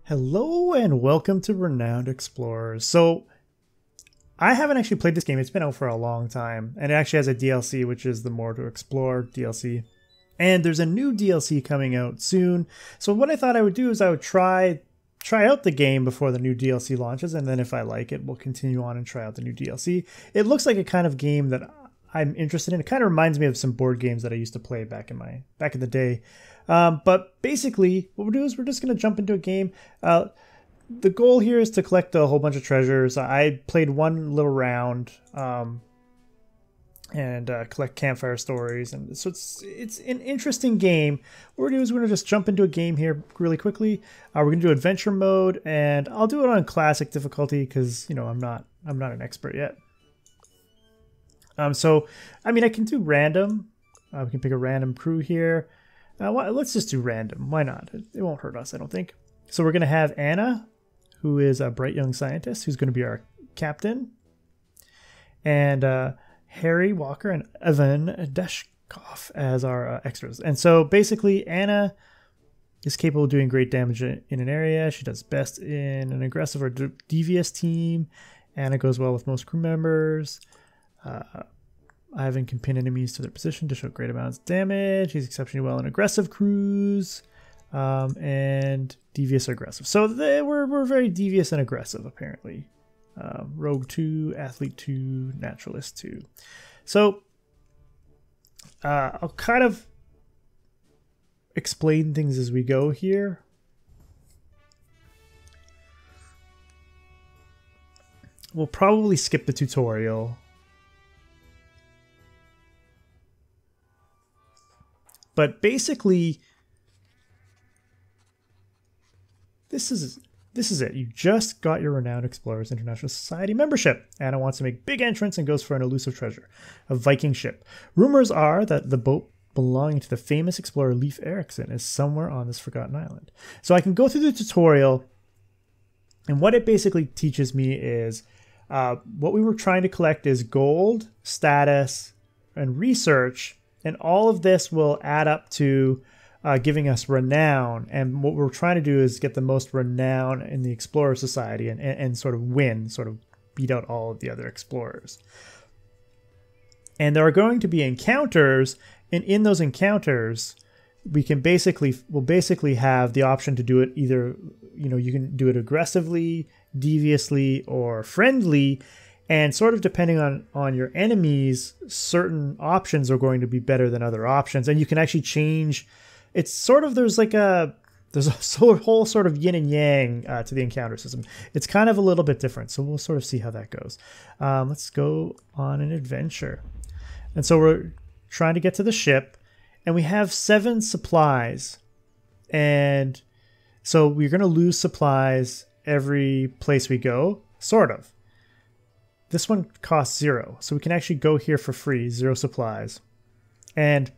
Hello and welcome to Renowned Explorers. So I haven't actually played this game. It's been out for a long time, and it actually has a DLC, which is the More to Explore DLC. And there's a new DLC coming out soon. So what I thought I would do is I would try out the game before the new DLC launches, and then if I like it, we'll continue on and try out the new DLC. It looks like a kind of game that I'm interested in. It kind of reminds me of some board games that I used to play back in the day. But basically, what we'll do is we're just going to jump into a game. The goal here is to collect a whole bunch of treasures. I played one little round and collect campfire stories, and so it's an interesting game. What we're going to do is we're going to just jump into a game here really quickly. We're going to do adventure mode, and I'll do it on classic difficulty because I'm not an expert yet. So I mean I can do random. We can pick a random crew here. Let's just do random. Why not? It won't hurt us, I don't think. So we're going to have Anna, who is a bright young scientist, who's going to be our captain. And Harry Walker and Evan Deshkoff as our extras. And so basically, Anna is capable of doing great damage in an area. She does best in an aggressive or devious team. Anna goes well with most crew members. Ivan can pin enemies to their position to show great amounts of damage. He's exceptionally well in aggressive crews, and devious or aggressive. So we're very devious and aggressive, apparently. Rogue 2, Athlete 2, Naturalist 2. So I'll kind of explain things as we go here. We'll probably skip the tutorial. But basically, this is it. You just got your Renowned Explorers International Society membership. Anna wants to make big entrance and goes for an elusive treasure, a Viking ship. Rumors are that the boat belonging to the famous explorer Leif Erikson is somewhere on this forgotten island. So I can go through the tutorial, and what it basically teaches me is what we were trying to collect is gold, status, and research. And all of this will add up to giving us renown. And what we're trying to do is get the most renown in the Explorer Society and sort of win, sort of beat out all of the other explorers. And there are going to be encounters, and in those encounters, we'll basically have the option to do it either, you can do it aggressively, deviously, or friendly. And sort of depending on your enemies, certain options are going to be better than other options. And you can actually change. It's sort of, there's a whole sort of yin and yang to the encounter system. It's kind of a little bit different. So we'll sort of see how that goes. Let's go on an adventure. And so we're trying to get to the ship. And we have 7 supplies. And so we're going to lose supplies every place we go. Sort of. This one costs 0, so we can actually go here for free, 0 supplies. And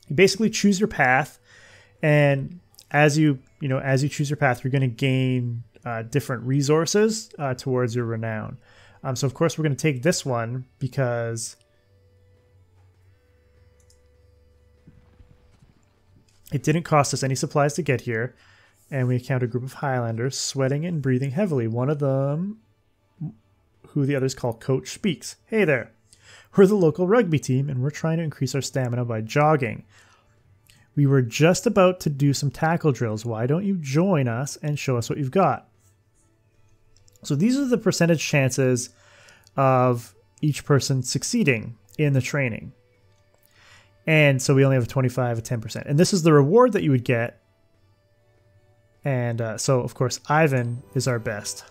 you basically choose your path, and as you choose your path, you're going to gain different resources towards your renown. So of course we're going to take this one because it didn't cost us any supplies to get here, and we encountered a group of Highlanders sweating and breathing heavily. One of them, who the others call Coach, speaks. Hey there. We're the local rugby team, and we're trying to increase our stamina by jogging. We were just about to do some tackle drills. Why don't you join us and show us what you've got? So these are the percentage chances of each person succeeding in the training. And so we only have a 25, a 10%. And this is the reward that you would get. And so, of course, Ivan is our best.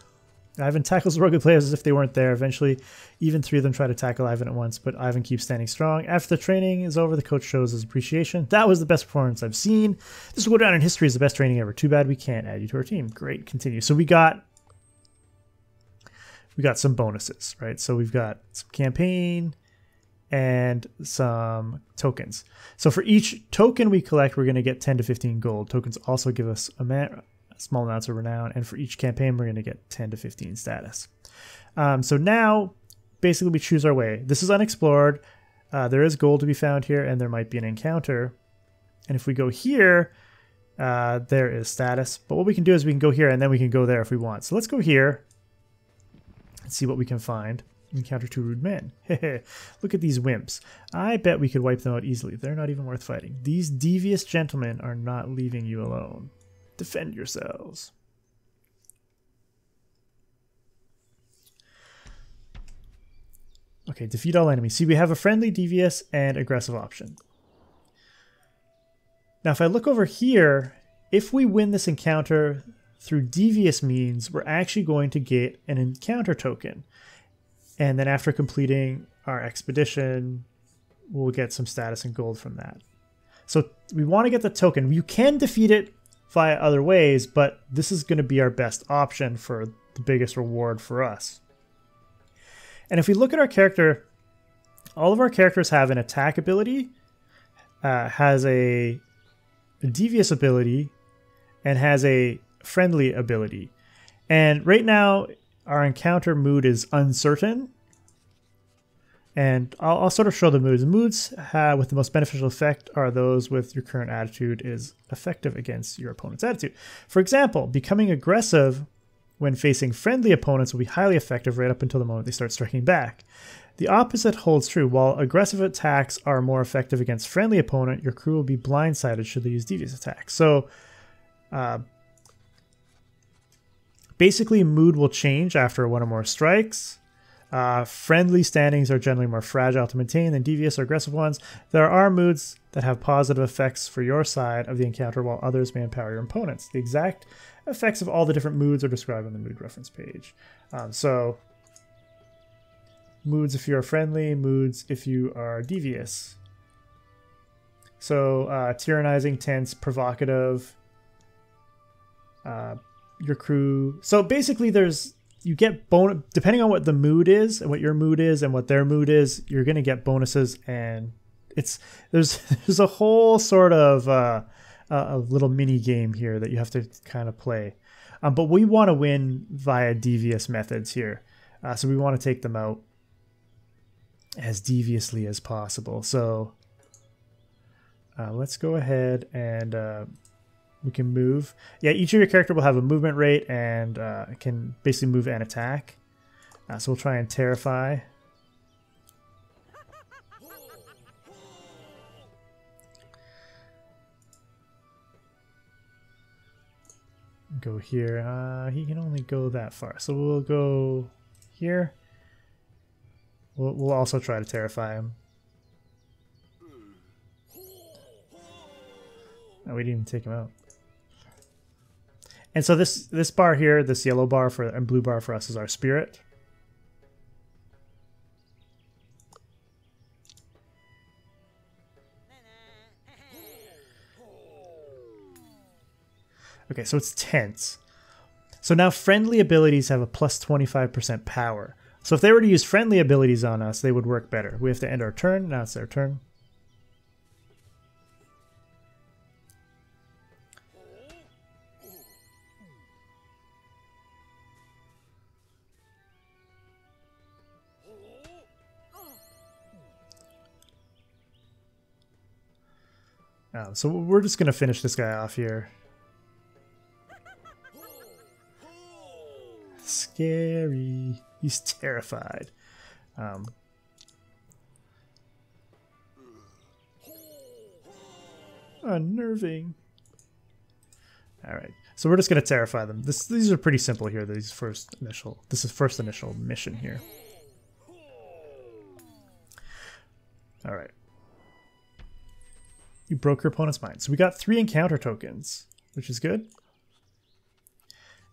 Ivan tackles the rugby players as if they weren't there. Eventually, even 3 of them try to tackle Ivan at once, but Ivan keeps standing strong. After the training is over, the coach shows his appreciation. That was the best performance I've seen. This will go down in history as the best training ever. Too bad we can't add you to our team. Great, continue. So we got some bonuses, right? So we've got some campaign and some tokens. So for each token we collect, we're going to get 10 to 15 gold. Tokens also give us small amounts of renown, and for each campaign we're going to get 10 to 15 status. So now basically we choose our way. This is unexplored. There is gold to be found here, and there might be an encounter. And if we go here, There is status. But what we can do is we can go here and then we can go there if we want. So let's go here and see what we can find. Encounter 2 rude men. Look at these wimps. I bet we could wipe them out easily. They're not even worth fighting. These devious gentlemen are not leaving you alone. Defend yourselves. Okay, defeat all enemies. See, we have a friendly, devious, and aggressive option. Now, if I look over here, if we win this encounter through devious means, we're actually going to get an encounter token. And then after completing our expedition, we'll get some status and gold from that. So we want to get the token. You can defeat it via other ways, but this is going to be our best option for the biggest reward for us. And if we look at our character, all of our characters have an attack ability, has a devious ability, and has a friendly ability. And right now, our encounter mood is uncertain. And I'll sort of show the moods. The moods with the most beneficial effect are those with your current attitude is effective against your opponent's attitude. For example, becoming aggressive when facing friendly opponents will be highly effective right up until the moment they start striking back. The opposite holds true. While aggressive attacks are more effective against friendly opponent, your crew will be blindsided should they use devious attacks. So basically, mood will change after one or more strikes. Friendly standings are generally more fragile to maintain than devious or aggressive ones. There are moods that have positive effects for your side of the encounter, while others may empower your opponents. The exact effects of all the different moods are described on the mood reference page. So, moods if you are friendly, moods if you are devious. So, tyrannizing, tense, provocative, your crew. So basically you get bonus depending on what the mood is and what your mood is and what their mood is, you're going to get bonuses, and there's a whole sort of a little mini game here that you have to kind of play. But we want to win via devious methods here. So we want to take them out as deviously as possible. So let's go ahead and we can move. Yeah, each of your character will have a movement rate and can basically move and attack. So we'll try and terrify. Go here. He can only go that far. So we'll go here. We'll also try to terrify him. Oh, we didn't even take him out. And so this bar here, this yellow bar and blue bar for us is our spirit. Okay, so it's tense. So now friendly abilities have a plus 25% power. So if they were to use friendly abilities on us, they would work better. We have to end our turn. Now it's their turn. So we're just going to finish this guy off here. Scary. He's terrified. Unnerving. All right. So we're just going to terrify them. These are pretty simple here. This is first initial mission here. All right. You broke your opponent's mind. So we got 3 encounter tokens, which is good.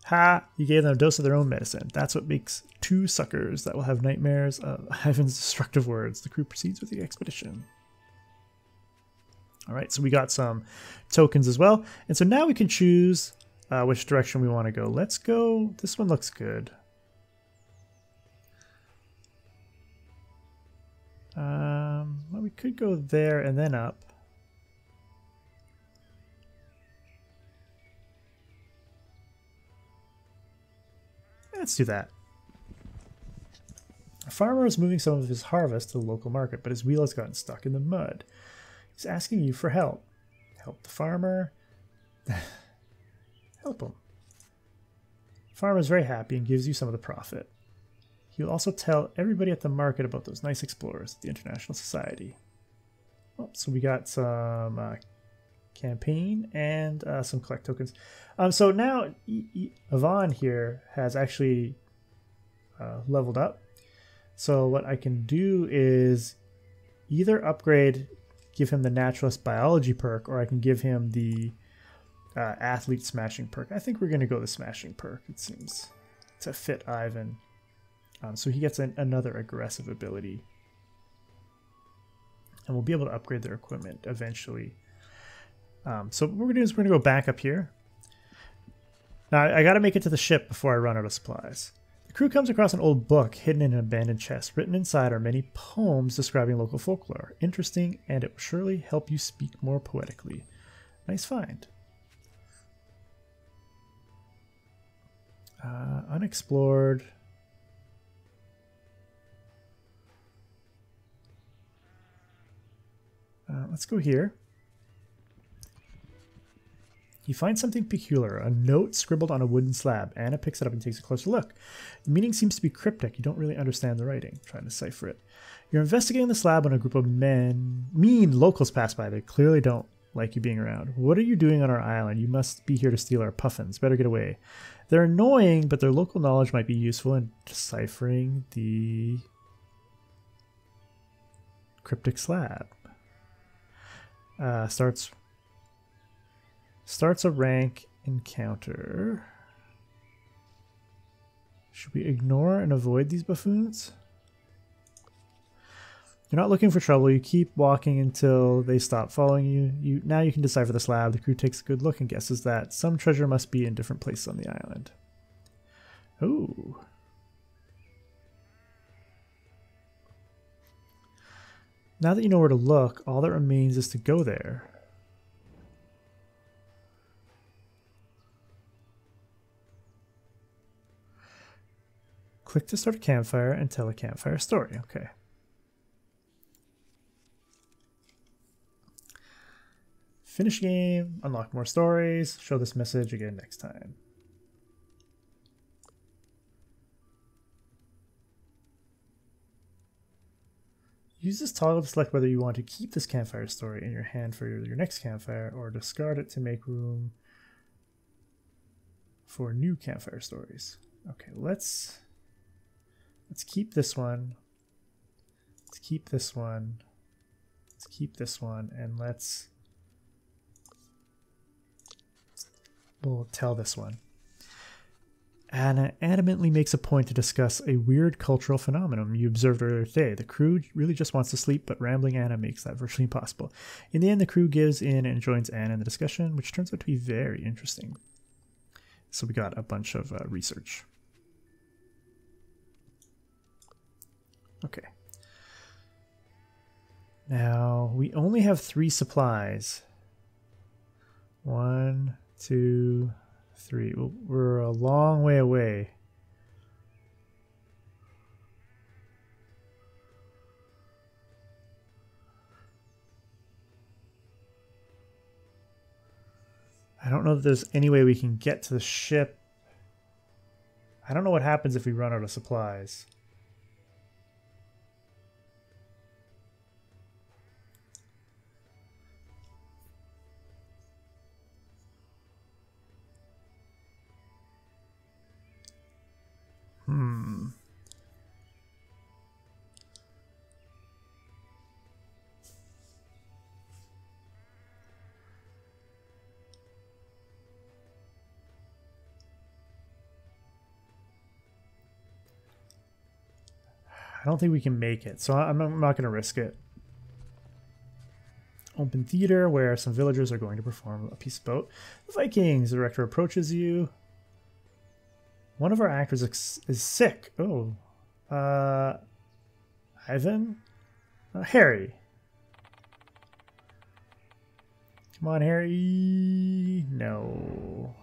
Ha! You gave them a dose of their own medicine. That's what makes 2 suckers that will have nightmares of Ivan's destructive words. The crew proceeds with the expedition. All right, so we got some tokens as well. And so now we can choose which direction we want to go. Let's go. This one looks good. Well, we could go there and then up. Let's do that. A farmer is moving some of his harvest to the local market, but his wheel has gotten stuck in the mud. He's asking you for help. Help the farmer. Help him. Farmer is very happy and gives you some of the profit. He'll also tell everybody at the market about those nice explorers at the International Society. Oh, so we got some campaign and some collect tokens. So now Yvonne here has actually leveled up. So what I can do is either upgrade, give him the naturalist biology perk, or I can give him the athlete smashing perk. I think we're going to go the smashing perk, it seems, to fit Ivan. So he gets another aggressive ability. And we'll be able to upgrade their equipment eventually. So what we're going to do is we're going to go back up here. Now I got to make it to the ship before I run out of supplies. The crew comes across an old book hidden in an abandoned chest. Written inside are many poems describing local folklore. Interesting, and it will surely help you speak more poetically. Nice find. Unexplored. Let's go here. You find something peculiar, a note scribbled on a wooden slab. Anna picks it up and takes a closer look. The meaning seems to be cryptic. You don't really understand the writing. Trying to decipher it. You're investigating the slab when a group of mean locals pass by. They clearly don't like you being around. What are you doing on our island? You must be here to steal our puffins. Better get away. They're annoying, but their local knowledge might be useful in deciphering the cryptic slab. Starts a rank encounter. Should we ignore and avoid these buffoons? You're not looking for trouble. You keep walking until they stop following you. Now you can decipher the slab. The crew takes a good look and guesses that some treasure must be in different places on the island. Ooh. Now that you know where to look, all that remains is to go there. Click to start a campfire and tell a campfire story. Okay. Finish game, unlock more stories, show this message again next time. Use this toggle to select whether you want to keep this campfire story in your hand for your next campfire or discard it to make room for new campfire stories. Okay, let's keep this one. Let's keep this one. Let's keep this one, and we'll tell this one. Anna adamantly makes a point to discuss a weird cultural phenomenon you observed earlier today. The crew really just wants to sleep, but rambling Anna makes that virtually impossible. In the end, the crew gives in and joins Anna in the discussion, which turns out to be very interesting. So we got a bunch of research. Okay. Now, we only have 3 supplies. 1, 2, 3. We're a long way away. I don't know if there's any way we can get to the ship. I don't know what happens if we run out of supplies. I don't think we can make it, so I'm not going to risk it. Open theater where some villagers are going to perform a piece about the Vikings. The director approaches you. One of our actors is sick. Oh. Ivan? Harry. Come on, Harry. No.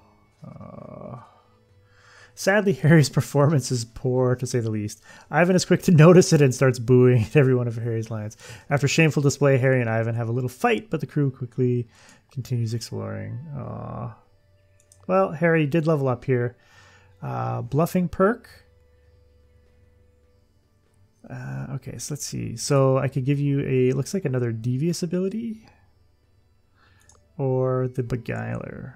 Sadly, Harry's performance is poor, to say the least. Ivan is quick to notice it and starts booing at every one of Harry's lines. After shameful display, Harry and Ivan have a little fight, but the crew quickly continues exploring. Aww. Well, Harry did level up here. Bluffing perk. Okay, so let's see. So I could give you a, looks like another devious ability. Or the Beguiler.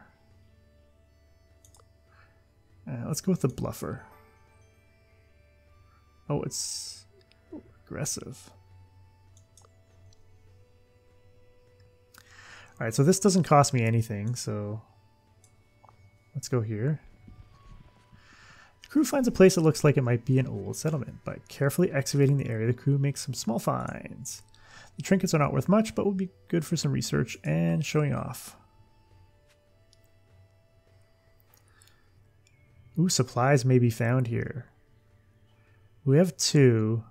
Let's go with the Bluffer. Oh, it's aggressive. Alright, so this doesn't cost me anything, so let's go here. The crew finds a place that looks like it might be an old settlement. By carefully excavating the area, the crew makes some small finds. The trinkets are not worth much, but will be good for some research and showing off. Ooh, supplies may be found here. We have 2.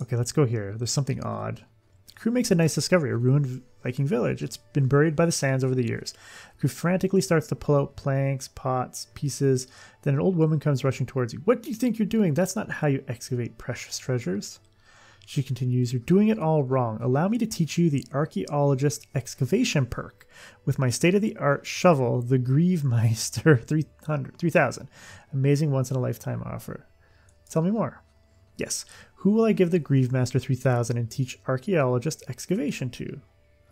Okay, let's go here. There's something odd. The crew makes a nice discovery, a ruined Viking village. It's been buried by the sands over the years. The crew frantically starts to pull out planks, pots, pieces. Then an old woman comes rushing towards you. What do you think you're doing? That's not how you excavate precious treasures. She continues, you're doing it all wrong. Allow me to teach you the Archaeologist Excavation perk. With my state-of-the-art shovel, the Grievemeister 3000. Amazing once-in-a-lifetime offer. Tell me more. Yes. Who will I give the Grievemaster 3000 and teach Archaeologist Excavation to?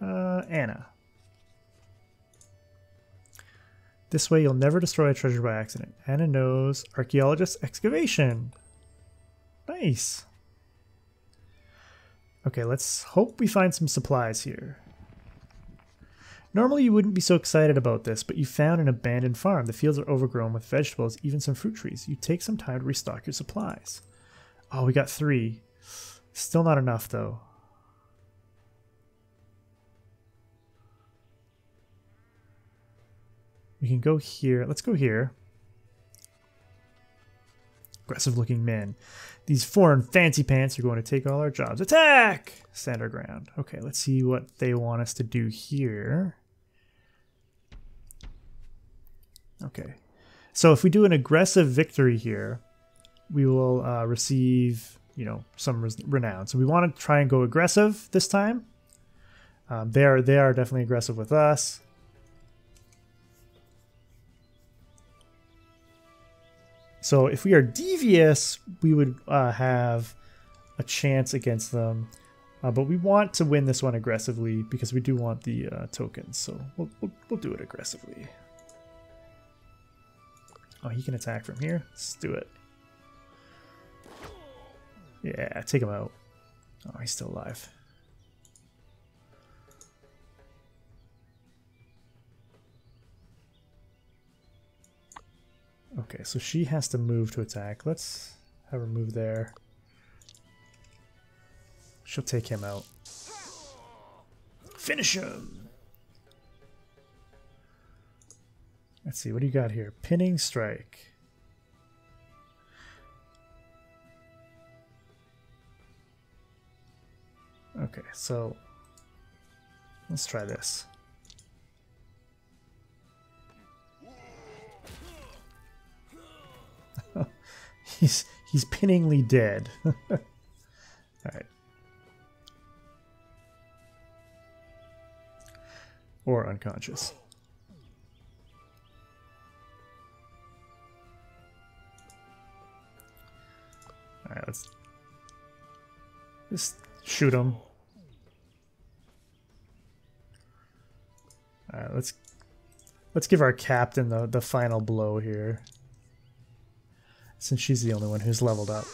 Anna. This way you'll never destroy a treasure by accident. Anna knows Archaeologist Excavation. Nice. Okay, let's hope we find some supplies here. Normally you wouldn't be so excited about this, but you found an abandoned farm. The fields are overgrown with vegetables, even some fruit trees. You take some time to restock your supplies. Oh, we got 3. Still not enough, though. We can go here. Let's go here. Aggressive-looking men. These foreign fancy pants are going to take all our jobs. Attack! Stand our ground. Okay, let's see what they want us to do here. Okay. So if we do an aggressive victory here, we will receive, you know, some renown. So we want to try and go aggressive this time. They are definitely aggressive with us. So if we are devious, we would have a chance against them. But we want to win this one aggressively because we do want the tokens. So we'll do it aggressively. Oh, he can attack from here. Let's do it. Yeah, take him out. Oh, he's still alive. Okay, so she has to move to attack. Let's have her move there. She'll take him out. Finish him! Let's see, what do you got here? Pinning strike. Okay, so let's try this. He's pinningly dead. All right. Or unconscious. All right, let's just shoot him. All right, let's give our captain the final blow here. Since she's the only one who's leveled up.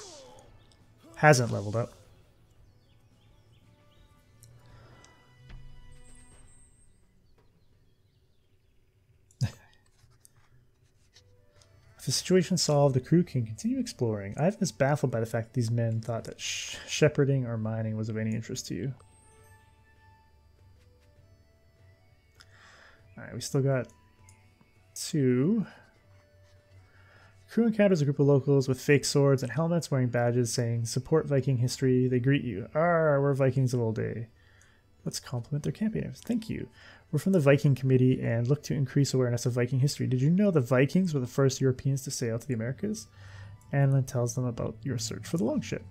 Hasn't leveled up. With the situation solved, the crew can continue exploring. Ivan is baffled by the fact that these men thought that shepherding or mining was of any interest to you. Alright, we still got 2. Crew encounters a group of locals with fake swords and helmets wearing badges saying, support Viking history. They greet you. Arr, we're Vikings of old day. Let's compliment their campaigners. Thank you. We're from the Viking Committee and look to increase awareness of Viking history. Did you know the Vikings were the first Europeans to sail to the Americas? Annalyn tells them about your search for the longship.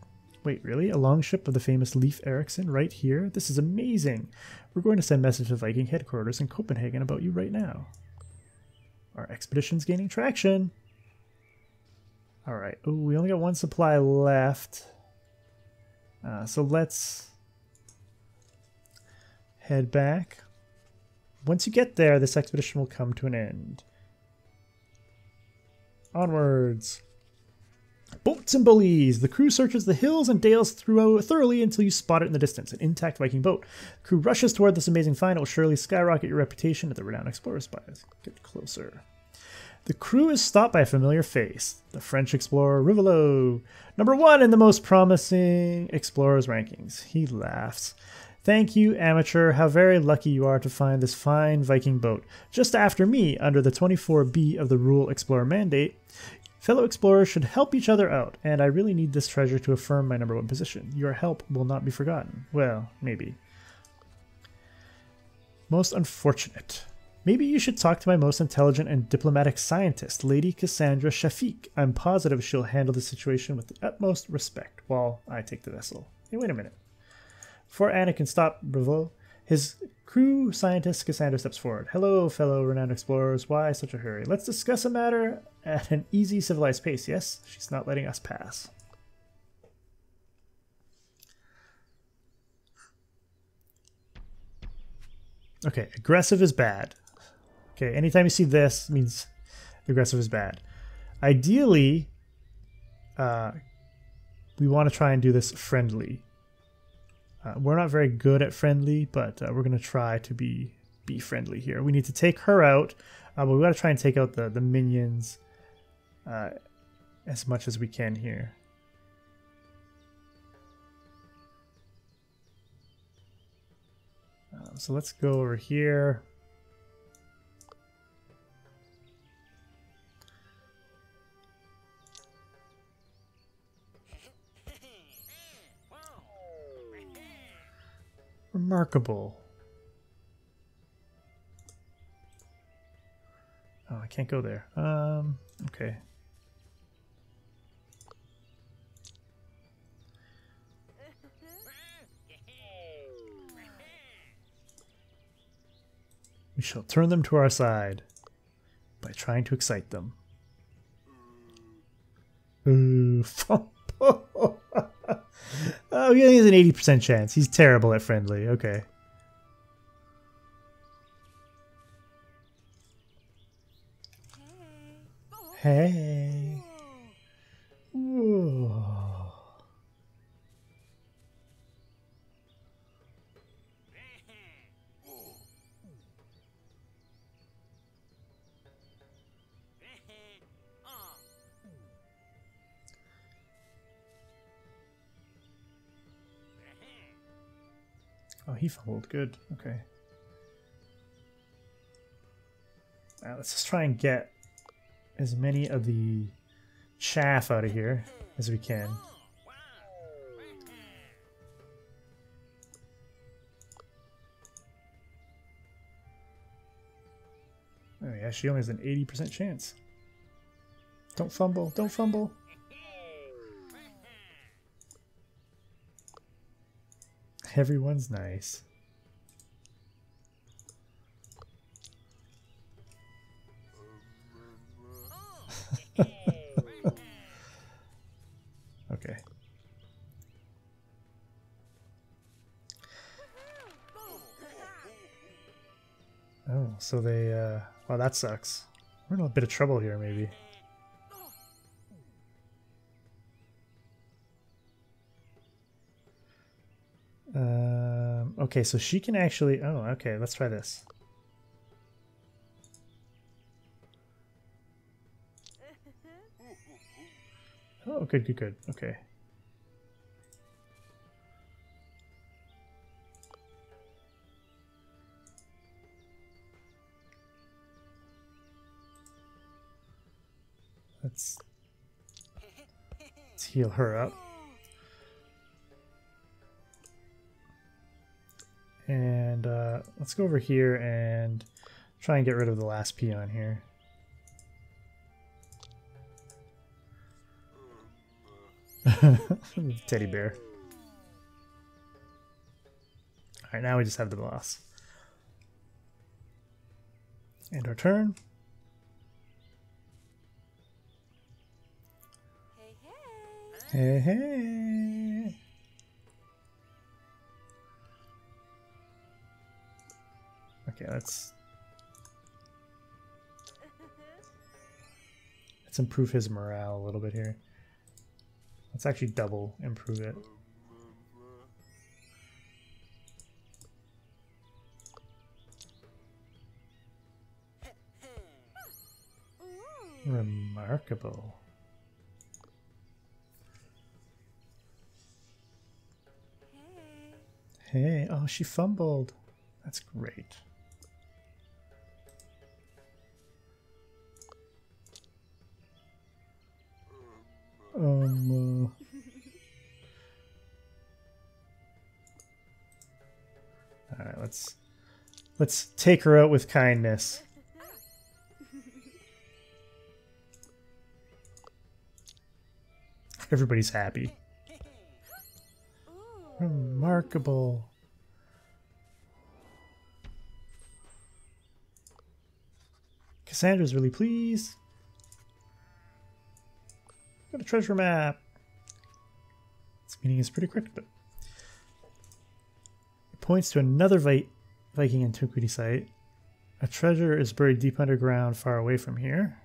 Wait, really? A longship of the famous Leif Erikson right here? This is amazing. We're going to send message to Viking headquarters in Copenhagen about you right now. Our expedition's gaining traction. All right. Oh, we only got one supply left. So let's head back. Once you get there, this expedition will come to an end. Onwards. Boats and bullies. The crew searches the hills and dales thoroughly until you spot it in the distance. An intact Viking boat. The crew rushes toward this amazing find. It will surely skyrocket your reputation at the renowned explorer spies. Get closer. The crew is stopped by a familiar face. The French explorer Rivelo. #1 in the most promising explorers rankings. He laughs. Thank you, amateur. How very lucky you are to find this fine Viking boat. Just after me, under the 24B of the Rule Explorer mandate. Fellow explorers should help each other out, and I really need this treasure to affirm my #1 position. Your help will not be forgotten. Well, maybe. Most unfortunate. Maybe you should talk to my most intelligent and diplomatic scientist, Lady Cassandra Shafiq. I'm positive she'll handle the situation with the utmost respect while I take the vessel. Hey, wait a minute. Before Anna can stop Bravo, his crew scientist Cassandra steps forward. Hello, fellow renowned explorers. Why such a hurry? Let's discuss a matter at an easy, civilized pace. Yes, she's not letting us pass. Okay, aggressive is bad. Okay, anytime you see this, means aggressive is bad. Ideally, we want to try and do this friendly. We're not very good at friendly, but we're going to try to be friendly here. We need to take her out, but we got to try and take out the minions as much as we can here. So let's go over here. Remarkable. Oh, I can't go there. Okay. We shall turn them to our side by trying to excite them. Ooh, oh, he only has an 80% chance. He's terrible at friendly. Okay. Hey. Whoa. Oh, he fumbled. Good. Okay. Now let's just try and get as many of the chaff out of here as we can. Oh yeah, she only has an 80% chance. Don't fumble. Don't fumble. Everyone's nice. Okay. Oh, so they, well, that sucks. We're in a bit of trouble here, maybe. Okay, so she can actually, oh, okay, let's try this. Oh, good, good, good. Okay. Let's heal her up. And let's go over here and try and get rid of the last peon here. Teddy bear. Alright, now we just have the boss. And our turn. Hey, hey. Okay, let's improve his morale a little bit here. Let's actually double improve it. Remarkable. Hey, oh, she fumbled. That's great. All right, let's take her out with kindness. Everybody's happy. Remarkable. Cassandra's really pleased. Got a treasure map. Its meaning is pretty cryptic. It points to another Viking antiquity site. A treasure is buried deep underground, far away from here.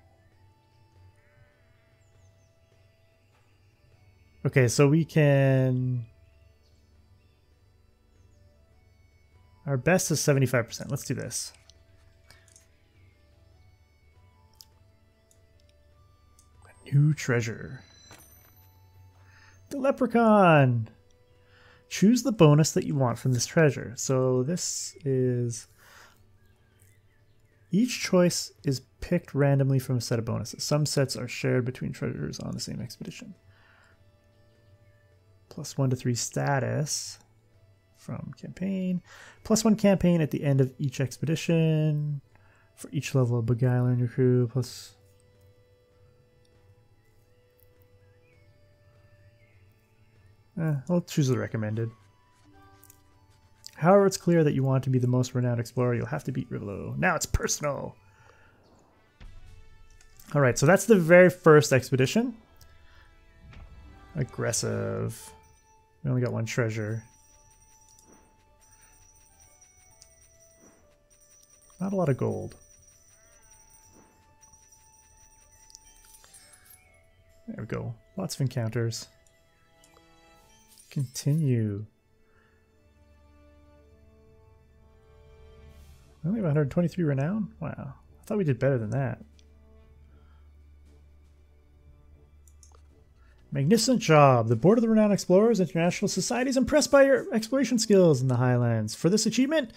Okay, so we can... Our best is 75%. Let's do this. A new treasure. The leprechaun! Choose the bonus that you want from this treasure. So this is... Each choice is picked randomly from a set of bonuses. Some sets are shared between treasures on the same expedition. +1 to 3 status from campaign. +1 campaign at the end of each expedition. For each level of beguiler in your crew. Plus... I'll choose the recommended. However, it's clear that you want to be the most renowned explorer, you'll have to beat Rivolo. Now it's personal! Alright, so that's the very first expedition. Aggressive. We only got one treasure. Not a lot of gold. There we go. Lots of encounters. Continue. We only have 123 renown? Wow. I thought we did better than that. Magnificent job! The Board of the Renowned Explorers International Society is impressed by your exploration skills in the Highlands. For this achievement,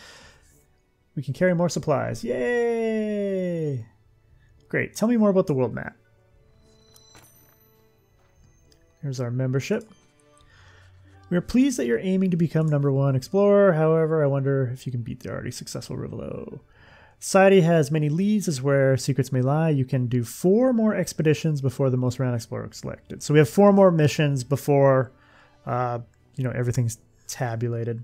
we can carry more supplies. Yay! Great. Tell me more about the world map. Here's our membership. We are pleased that you're aiming to become #1 explorer. However, I wonder if you can beat the already successful Rivolo. Society has many leads as where secrets may lie. You can do 4 more expeditions before the most renowned explorer is selected. So we have 4 more missions before, everything's tabulated.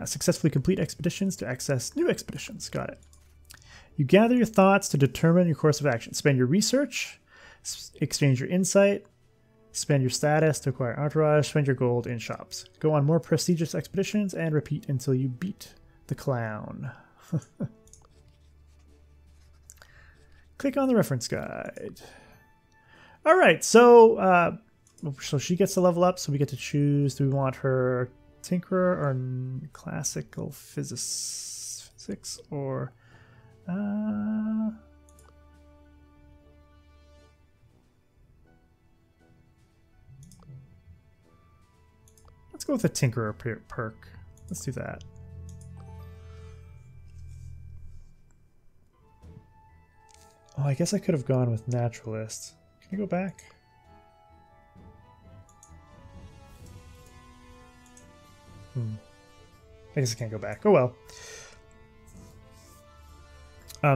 Successfully complete expeditions to access new expeditions. Got it. You gather your thoughts to determine your course of action. Spend your research, exchange your insight, spend your status to acquire entourage, spend your gold in shops. Go on more prestigious expeditions and repeat until you beat the clown. Click on the reference guide. All right, so she gets to level up, so we get to choose. Do we want her Tinkerer or Classical Physics or... Let's go with the Tinkerer perk. Let's do that. Oh, I guess I could have gone with Naturalist. Can you go back? I guess I can't go back. Oh well.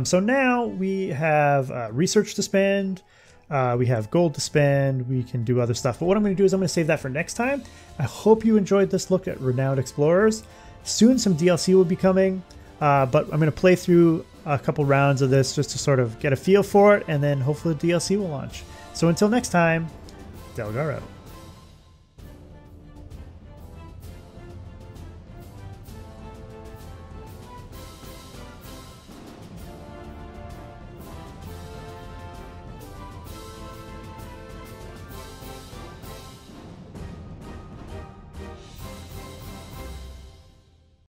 So now we have research to spend. We have gold to spend. We can do other stuff. But what I'm going to do is I'm going to save that for next time. I hope you enjoyed this look at Renowned Explorers. Soon some DLC will be coming. But I'm going to play through a couple rounds of this just to sort of get a feel for it. And then hopefully the DLC will launch. So until next time, Delgar out.